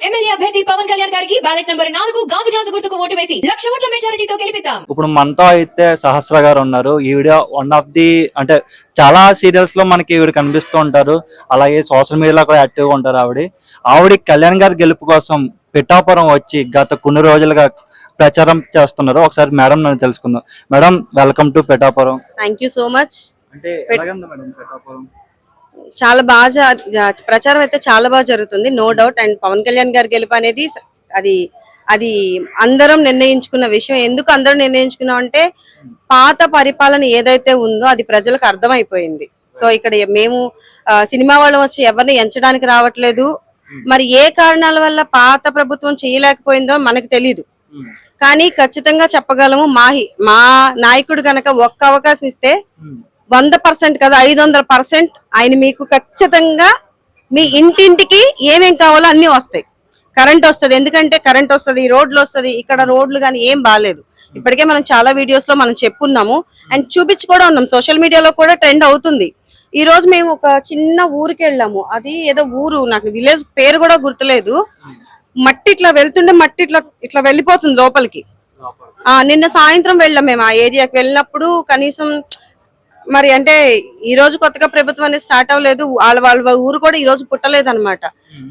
MLA అభ్యర్థి పవన్ కళ్యాణ్ గారికి ballot number 4 గాజు గ్లాసు గుర్తుకు ఓటు వేసి 1,00,000 ఓట్ల మెజారిటీతో గెలిపిద్దాం. ఇప్పుడు మనతో అయితే సహస్ర గారు ఉన్నారు. ఈవిడ వన్ ఆఫ్ ది అంటే చాలా సీరియల్స్ లో మనకి ఈవిడ కనిపిస్తూ ఉంటారు. అలాగే సోషల్ మీడియాలో కూడా యాక్టివ్ గా ఉంటారు. ఆవిడ కళ్యాణ్ గారి గెలుపు కోసం పిఠాపురం వచ్చి గత కొన్ని రోజులుగా ప్రచారం చేస్తున్నారు. ఒకసారి మేడం నన్ను తెలుసుకుందాం. Madam, welcome to Pithapuram. Thank you so much. అంటే ఎలాగంది మేడం పిఠాపురం? చాలా బాగా ప్రచారం అయితే చాలా బాగా జరుగుతుంది, no doubt. And Pawan Kalyan గారి గెలుపు అనేది అది అది అందరం నిర్ణయించుకున్న విషయం. ఎందుకు అందరం నిర్ణయించుకున్నాం అంటే పాత పరిపాలన ఏదైతే ఉందో అది ప్రజలకు అర్థమైపోయింది. సో ఇక్కడ మేము సినిమా వాళ్ళు వచ్చి ఎవరిని ఎంచడానికి రావట్లేదు. మరి ఏ కారణాల వల్ల పాత ప్రభుత్వం చేయలేకపోయిందో మనకు తెలీదు, కానీ ఖచ్చితంగా చెప్పగలము. మా నాయకుడు గనక ఒక్క అవకాశం ఇస్తే 100% కదా 500% ఆయన మీకు ఖచ్చితంగా మీ ఇంటింటికి ఏమేం కావాలో అన్ని వస్తాయి. కరెంట్ వస్తుంది, ఎందుకంటే కరెంట్ వస్తుంది, రోడ్లు వస్తుంది. ఇక్కడ రోడ్లు కానీ ఏం బాగాలేదు. ఇప్పటికే మనం చాలా వీడియోస్ లో మనం చెప్పున్నాము అండ్ చూపించి కూడా ఉన్నాం. సోషల్ మీడియాలో కూడా ట్రెండ్ అవుతుంది. ఈ రోజు మేము ఒక చిన్న ఊరికి వెళ్ళాము. అది ఏదో ఊరు, నాకు విలేజ్ పేరు కూడా గుర్తులేదు. మట్టి ఇట్లా వెళ్తుంటే మట్టి ఇట్లా వెళ్ళిపోతుంది లోపలికి. నిన్న సాయంత్రం వెళ్ళాం మేము ఆ ఏరియాకి. వెళ్ళినప్పుడు కనీసం మరి అంటే ఈ రోజు కొత్తగా ప్రభుత్వం అనేది స్టార్ట్ అవ్వలేదు, వాళ్ళ ఊరు కూడా ఈ రోజు పుట్టలేదు అనమాట.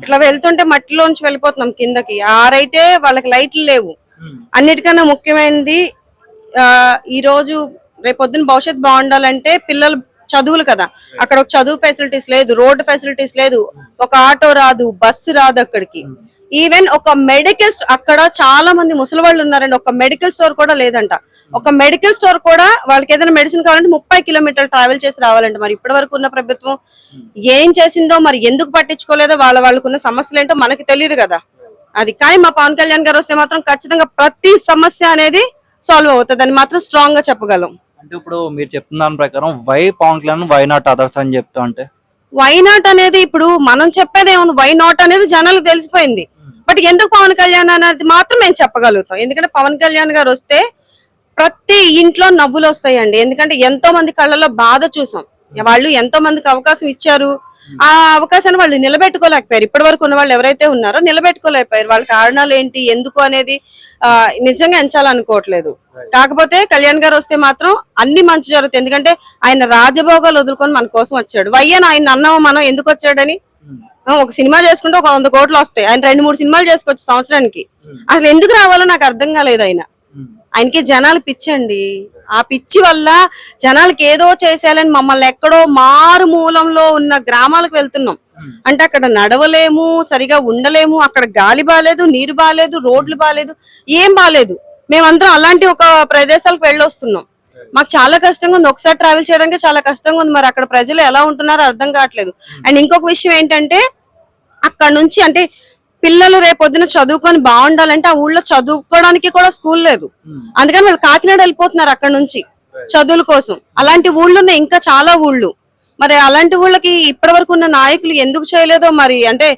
ఇట్లా వెళ్తుంటే మట్టిలోంచి వెళ్ళిపోతున్నాం కిందకి. ఆరైతే వాళ్ళకి లైట్లు లేవు. అన్నిటికన్నా ముఖ్యమైనది ఈ రోజు రేపొద్దున భవిష్యత్తు బాగుండాలంటే పిల్లలు చదువులు కదా, అక్కడ ఒక చదువు ఫెసిలిటీస్ లేదు, రోడ్డు ఫెసిలిటీస్ లేదు, ఒక ఆటో రాదు, బస్సు రాదు అక్కడికి. ఈవెన్ ఒక మెడికల్ అక్కడ చాలా మంది ముసలి వాళ్ళు ఉన్నారండి, ఒక మెడికల్ స్టోర్ కూడా లేదంట. ఒక మెడికల్ స్టోర్ కూడా వాళ్ళకి ఏదైనా మెడిసిన్ కావాలంటే 30 కిలోమీటర్లు ట్రావెల్ చేసి రావాలంట. మరి ఇప్పటి వరకు ఉన్న ప్రభుత్వం ఏం చేసిందో, మరి ఎందుకు పట్టించుకోలేదో, వాళ్ళకున్న సమస్యలు ఏంటో మనకి తెలియదు కదా అది. కానీ మా పవన్ కళ్యాణ్ గారు వస్తే మాత్రం ఖచ్చితంగా ప్రతి సమస్య అనేది సాల్వ్ అవుతుంది అని మాత్రం స్ట్రాంగ్ గా చెప్పగలం. అంటే ఇప్పుడు మీరు చెప్తున్న దాని ప్రకారం why Pawan Kalyan, why not others అని చెప్తా అంటే వై నాట్ అనేది ఇప్పుడు మనం చెప్పేది ఏముంది, వై నాట్ అనేది జనాలకు తెలిసిపోయింది. బట్ ఎందుకు పవన్ కళ్యాణ్ అనేది మాత్రం మేము చెప్పగలుగుతాం. ఎందుకంటే పవన్ కళ్యాణ్ గారు వస్తే ప్రతి ఇంట్లో నవ్వులు వస్తాయండి. ఎందుకంటే ఎంతో మంది కళ్ళలో బాధ చూసాం. వాళ్ళు ఎంతో మందికి అవకాశం ఇచ్చారు, ఆ అవకాశాన్ని వాళ్ళు నిలబెట్టుకోలేకపోయారు. ఇప్పటి వరకు ఉన్న వాళ్ళు ఎవరైతే ఉన్నారో నిలబెట్టుకోలేకపోయారు. వాళ్ళ కారణాలు ఏంటి, ఎందుకు అనేది నిజంగా ఎంచాలనుకోవట్లేదు. కాకపోతే కళ్యాణ్ గారు వస్తే మాత్రం అన్ని మంచి జరుగుతాయి. ఎందుకంటే ఆయన రాజభోగాలు వదులుకొని మన కోసం వచ్చాడు. వయ్యని ఆయన అన్నాము మనం ఎందుకు వచ్చాడని. ఒక సినిమా చేసుకుంటే ఒక 100 కోట్లు వస్తాయి, ఆయన 2-3 సినిమాలు చేసుకోవచ్చు సంవత్సరానికి. అసలు ఎందుకు రావాలో నాకు అర్థం కాలేదు. ఆయనకి జనాలు పిచ్చండి. ఆ పిచ్చి వల్ల జనాలకి ఏదో చేసేయాలని మమ్మల్ని ఎక్కడో మారుమూలంలో ఉన్న గ్రామాలకు వెళ్తున్నాం. అంటే అక్కడ నడవలేము, సరిగా ఉండలేము, అక్కడ గాలి బాలేదు, నీరు బాలేదు, రోడ్లు బాలేదు, ఏం బాలేదు. మేమందరం అలాంటి ఒక ప్రదేశాలకు వెళ్ళొస్తున్నాం. మాకు చాలా కష్టంగా ఉంది, ఒకసారి ట్రావెల్ చేయడానికి చాలా కష్టంగా ఉంది. మరి అక్కడ ప్రజలు ఎలా ఉంటున్నారో అర్థం కావట్లేదు. అండ్ ఇంకొక విషయం ఏంటంటే అక్కడ నుంచి అంటే పిల్లలు రేపొద్దున చదువుకొని బాగుండాలంటే ఆ ఊళ్ళో చదువుకోవడానికి కూడా స్కూల్ లేదు. అందుకని వాళ్ళు కాకినాడ వెళ్ళిపోతున్నారు అక్కడ నుంచి చదువుల కోసం. అలాంటి ఊళ్ళు ఉన్నాయి ఇంకా చాలా ఊళ్ళు. మరి అలాంటి ఊళ్ళకి ఇప్పటి వరకు ఉన్న నాయకులు ఎందుకు చేయలేదో మరి. అంటే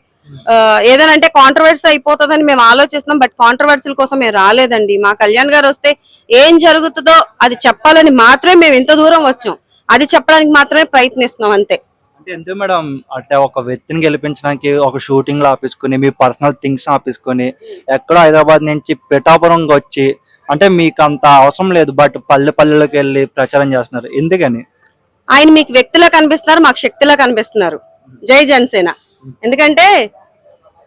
ఏదైనా అంటే కాంట్రవర్సీ అయిపోతుందని మేము ఆలోచిస్తున్నాం. బట్ కాంట్రవర్సీల కోసం మేము రాలేదండి. మా కళ్యాణ్ గారు వస్తే ఏం జరుగుతుందో అది చెప్పాలని మాత్రమే మేము ఇంత దూరం వచ్చాం. అది చెప్పడానికి మాత్రమే ప్రయత్నిస్తున్నాం అంతే. అంటే ఎందుకు మేడం అంటే ఒక వ్యక్తిని గెలిపించడానికి ఒక షూటింగ్ లో ఆపేసుకుని, మీ పర్సనల్ థింగ్స్ ఆపేసుకుని ఎక్కడో హైదరాబాద్ నుంచి పిఠాపురంకి వచ్చి, అంటే మీకు అంత అవసరం లేదు బట్ పల్లెలకు వెళ్ళి ప్రచారం చేస్తున్నారు ఎందుకని? ఆయన మీకు వ్యక్తిలా కనిపిస్తున్నారు, మాకు శక్తిలా కనిపిస్తున్నారు. జై జనసేన. ఎందుకంటే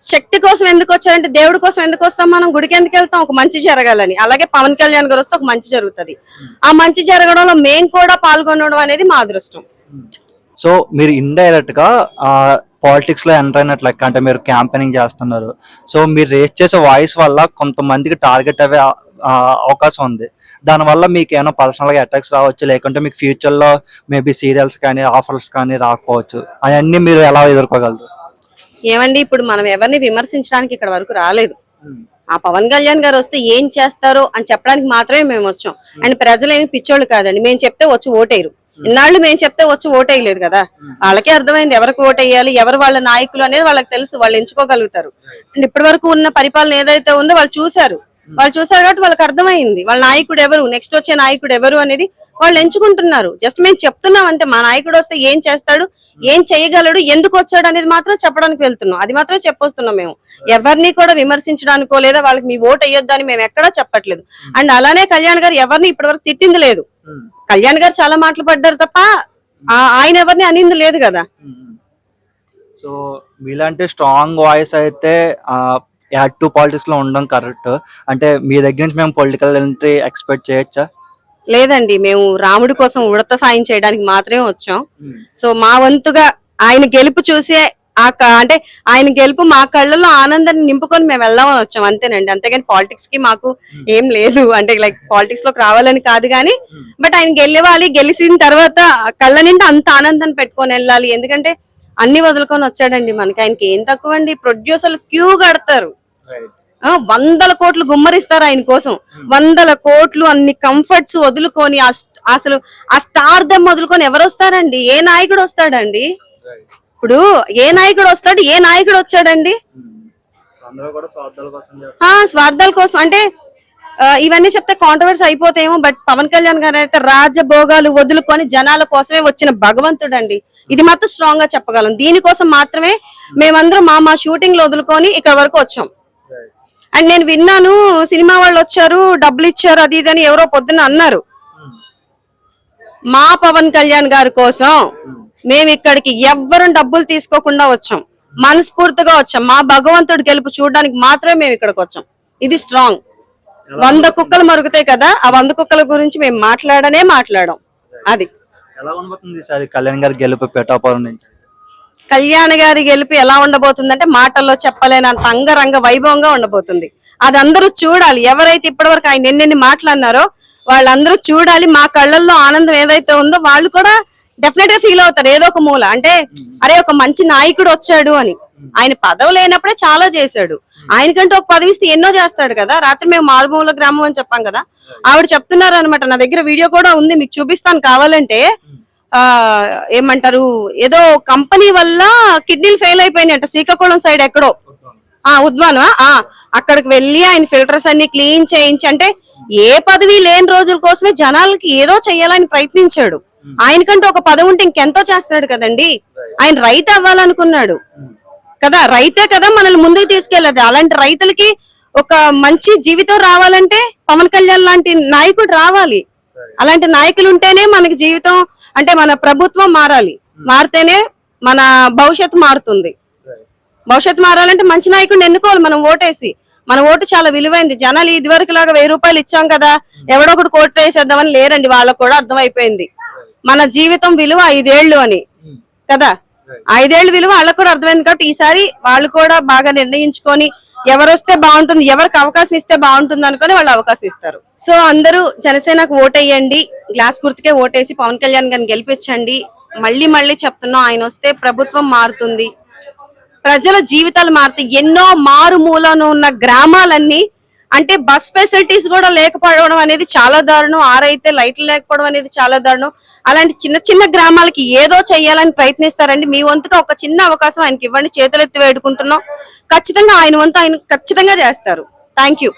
శక్తి కోసం ఎందుకు వచ్చారంటే దేవుడి కోసం ఎందుకు వస్తాం, మనం గుడికి ఎందుకు వెళ్తాం, ఒక మంచి జరగాలని. అలాగే పవన్ కళ్యాణ్ గారు వస్తే ఒక మంచి జరుగుతుంది. ఆ మంచి జరగడంలో మేము కూడా పాల్గొనడం అనేది మా అదృష్టం. సో మీరు ఇండైరెక్ట్ గా పాలిటిక్స్ లో ఎంటర్ అయినట్లు లెక్క. అంటే మీరు క్యాంపెయినింగ్ చేస్తున్నారు. సో మీరు రేస్ చేసే వాయిస్ వల్ల కొంతమందికి టార్గెట్ అయ్యే అవకాశం ఉంది. దానివల్ల మీకు ఏమైనా పర్సనల్ గా అటాక్స్ రావచ్చు, లేకుంటే మీకు ఫ్యూచర్ లో మేబీ సీరియల్స్ కానీ ఆఫర్స్ కానీ రాకపోవచ్చు. అవన్నీ మీరు ఎలా ఎదుర్కోగలరు? ఏమండి, ఇప్పుడు మనం ఎవరిని విమర్శించడానికి ఇక్కడ వరకు రాలేదు. ఆ పవన్ కళ్యాణ్ గారు వస్తే ఏం చేస్తారో అని చెప్పడానికి మాత్రమే మేము వచ్చాం. అండ్ ప్రజలు ఏమి పిచ్చోళ్ళు కాదండి. మేము చెప్తే వచ్చి ఓటేయరు. ఇన్నాళ్ళు మేము చెప్తే వచ్చి ఓటేయలేదు కదా, వాళ్ళకే అర్థమైంది ఎవరికి ఓటేయాలి, ఎవరు వాళ్ళ నాయకులు అనేది వాళ్ళకి తెలుసు, వాళ్ళు ఎంచుకోగలుగుతారు. అండ్ ఇప్పటి వరకు ఉన్న పరిపాలన ఏదైతే ఉందో వాళ్ళు చూశారు కాబట్టి వాళ్ళకి అర్థమైంది వాళ్ళ నాయకుడు ఎవరు, నెక్స్ట్ వచ్చే నాయకుడు ఎవరు అనేది వాళ్ళు ఎంచుకుంటున్నారు. జస్ట్ మేము చెప్తున్నాం అంతే. మా నాయకుడు వస్తే ఏం చేస్తాడు, ఏం చేయగలడు, ఎందుకు వచ్చాడు అనేది మాత్రం చెప్పడానికి వెళ్తున్నాం. అది మాత్రం చెప్పొస్తున్నాం. మేము ఎవరిని కూడా విమర్శించడానికో లేదా వాళ్ళకి మీ ఓటు వేయొద్దు అని మేము ఎక్కడా చెప్పట్లేదు. అండ్ అలానే కళ్యాణ్ గారు ఎవరిని ఇప్పటివరకు తిట్టింది లేదు. కళ్యాణ్ గారు చాలా మాటలు పడ్డారు తప్ప ఆయన ఎవరిని అనింది లేదు కదా. సో మీలాంటి స్ట్రాంగ్ వాయిస్ అయితే యాక్టివ్ పాలిటిక్స్ లో ఉండడం కరెక్ట్. అంటే మీ దగ్గర నుంచి మేము పొలిటికల్ ఎంట్రీ ఎక్స్పెక్ట్ చేయొచ్చా? లేదండి, మేము రాముడి కోసం ఉడత సాయం చేయడానికి మాత్రమే వచ్చాం. సో మా వంతుగా ఆయన గెలుపు చూసే అంటే ఆయన గెలుపు మా కళ్ళలో ఆనందాన్ని నింపుకొని మేము వెళ్దామని వచ్చాం అంతేనండి. అంతేగాని పాలిటిక్స్ కి మాకు ఏం లేదు. అంటే లైక్ పాలిటిక్స్ లోకి రావాలని కాదు కానీ, బట్ ఆయన గెలవాలి, గెలిచిన తర్వాత కళ్ళ నిండా అంత ఆనందాన్ని పెట్టుకొని వెళ్ళాలి. ఎందుకంటే అన్ని వదులుకొని వచ్చాడండి మనకి. ఆయనకి ఏం తక్కువ అండి. ప్రొడ్యూసర్లు క్యూ కడతారు, 100 కోట్లు గుమ్మరిస్తారు ఆయన కోసం. 100 కోట్లు అన్ని కంఫర్ట్స్ వదులుకొని అసలు ఆ స్టార్ దమ్ వదులుకొని ఎవరు వస్తారండి? ఏ నాయకుడు వస్తాడండి? ఇప్పుడు ఏ నాయకుడు వస్తాడు? ఏ నాయకుడు వచ్చాడండి? స్వార్థాల కోసం. అంటే ఇవన్నీ చెప్తే కాంట్రవర్సీ అయిపోతాయేమో, బట్ పవన్ కళ్యాణ్ గారు అయితే రాజభోగాలు వదులుకొని జనాల కోసమే వచ్చిన భగవంతుడు అండి. ఇది మాత్రం స్ట్రాంగ్ గా చెప్పగలం. దీనికోసం మాత్రమే మేమందరం మా షూటింగ్ లో వదులుకొని ఇక్కడ వరకు వచ్చాం. అండ్ నేను విన్నాను, సినిమా వాళ్ళు వచ్చారు, డబ్బులు ఇచ్చారు, అది ఇదని ఎవరో పొద్దున్న అన్నారు. మా పవన్ కళ్యాణ్ గారి కోసం మేము ఇక్కడికి ఎవ్వరం డబ్బులు తీసుకోకుండా వచ్చాం, మనస్ఫూర్తిగా వచ్చాం. మా భగవంతుడి గెలుపు చూడడానికి మాత్రమే మేము ఇక్కడికి వచ్చాం. ఇది స్ట్రాంగ్. 100 కుక్కలు మరుగుతాయి కదా, ఆ 100 కుక్కల గురించి మేము మాట్లాడాం. అది ఎలా ఉండబోతుంది సార్ కళ్యాణ్ గారి గెలుపు పిఠాపురం నుంచి? కళ్యాణ్ గారి గెలుపు ఎలా ఉండబోతుందంటే మాటల్లో చెప్పలేనంత అంగరంగ వైభవంగా ఉండబోతుంది. అది అందరూ చూడాలి. ఎవరైతే ఇప్పటివరకు ఆయన ఎన్నెన్ని మాట్లాడినారో వాళ్ళందరూ చూడాలి. మా కళ్ళల్లో ఆనందం ఏదైతే ఉందో వాళ్ళు కూడా డెఫినెట్ గా ఫీల్ అవుతారు ఏదో ఒక మూల. అంటే అరే ఒక మంచి నాయకుడు వచ్చాడు అని. ఆయన పదవి లేనప్పుడే చాలా చేశాడు. ఆయనకంటే ఒక పదవి ఇస్తే ఎన్నో చేస్తాడు కదా. రాత్రి మేము మారుమూల గ్రామం అని చెప్పాం కదా, ఆవిడ చెప్తున్నారు అనమాట. నా దగ్గర వీడియో కూడా ఉంది, మీకు చూపిస్తాను కావాలంటే. ఏమంటారు, ఏదో కంపెనీ వల్ల కిడ్నీలు ఫెయిల్ అయిపోయినాయంట శ్రీకాకుళం సైడ్ ఎక్కడో, ఉద్వానం. అక్కడికి వెళ్ళి ఆయన ఫిల్టర్స్ అన్ని క్లీన్ చేయించి, అంటే ఏ పదవి లేని రోజుల కోసమే జనాలకి ఏదో చెయ్యాలని ప్రయత్నించాడు. ఆయనకంటే ఒక పదవి ఉంటే ఇంకెంతో చేస్తున్నాడు కదండి. ఆయన రైతు అవ్వాలనుకున్నాడు కదా, రైతే కదా మనల్ని ముందుకు తీసుకెళ్లేదు. అలాంటి రైతులకి ఒక మంచి జీవితం రావాలంటే పవన్ కళ్యాణ్ లాంటి నాయకుడు రావాలి. అలాంటి నాయకులు ఉంటేనే మనకి జీవితం, అంటే మన ప్రభుత్వం మారాలి. మారితేనే మన భవిష్యత్తు మారుతుంది. భవిష్యత్తు మారాలంటే మంచి నాయకుడిని ఎన్నుకోవాలి మనం ఓటేసి. మన ఓటు చాలా విలువైంది. జనాలు ఇదివరకు లాగా 1000 రూపాయలు ఇచ్చాం కదా, ఎవడో ఒకటి కోట్ వేసేద్దామని లేరండి. వాళ్ళకు కూడా అర్థమైపోయింది మన జీవితం విలువ 5 ఏళ్ళు అని కదా. 5 ఏళ్ళు విలువ వాళ్ళకు కూడా అర్థమైంది. కాబట్టి ఈసారి వాళ్ళు కూడా బాగా నిర్ణయించుకొని ఎవరు వస్తే బాగుంటుంది, ఎవరికి అవకాశం ఇస్తే బాగుంటుంది అనుకుని వాళ్ళు అవకాశం ఇస్తారు. సో అందరూ జనసేనకు ఓటేయండి, గ్లాస్ గుర్తుకే ఓటేసి పవన్ కళ్యాణ్ గారిని గెలిపించండి. మళ్ళీ చెప్తున్నాం, ఆయన వస్తే ప్రభుత్వం మారుతుంది, ప్రజల జీవితాలు మారుతాయి. ఎన్నో మారుమూలను ఉన్న గ్రామాలన్నీ, అంటే బస్ ఫెసిలిటీస్ కూడా లేకపోవడం అనేది చాలా దారుణం. ఆరైతే లైట్లు లేకపోవడం అనేది చాలా దారుణం. అలాంటి చిన్న గ్రామాలకి ఏదో చెయ్యాలని ప్రయత్నిస్తారండి. మీ వంతుగా ఒక చిన్న అవకాశం ఆయనకి ఇవ్వండి, చేతులెత్తి వేడుకుంటున్నాం. ఖచ్చితంగా ఆయన వంతు ఆయన ఖచ్చితంగా చేస్తారు. Thank you.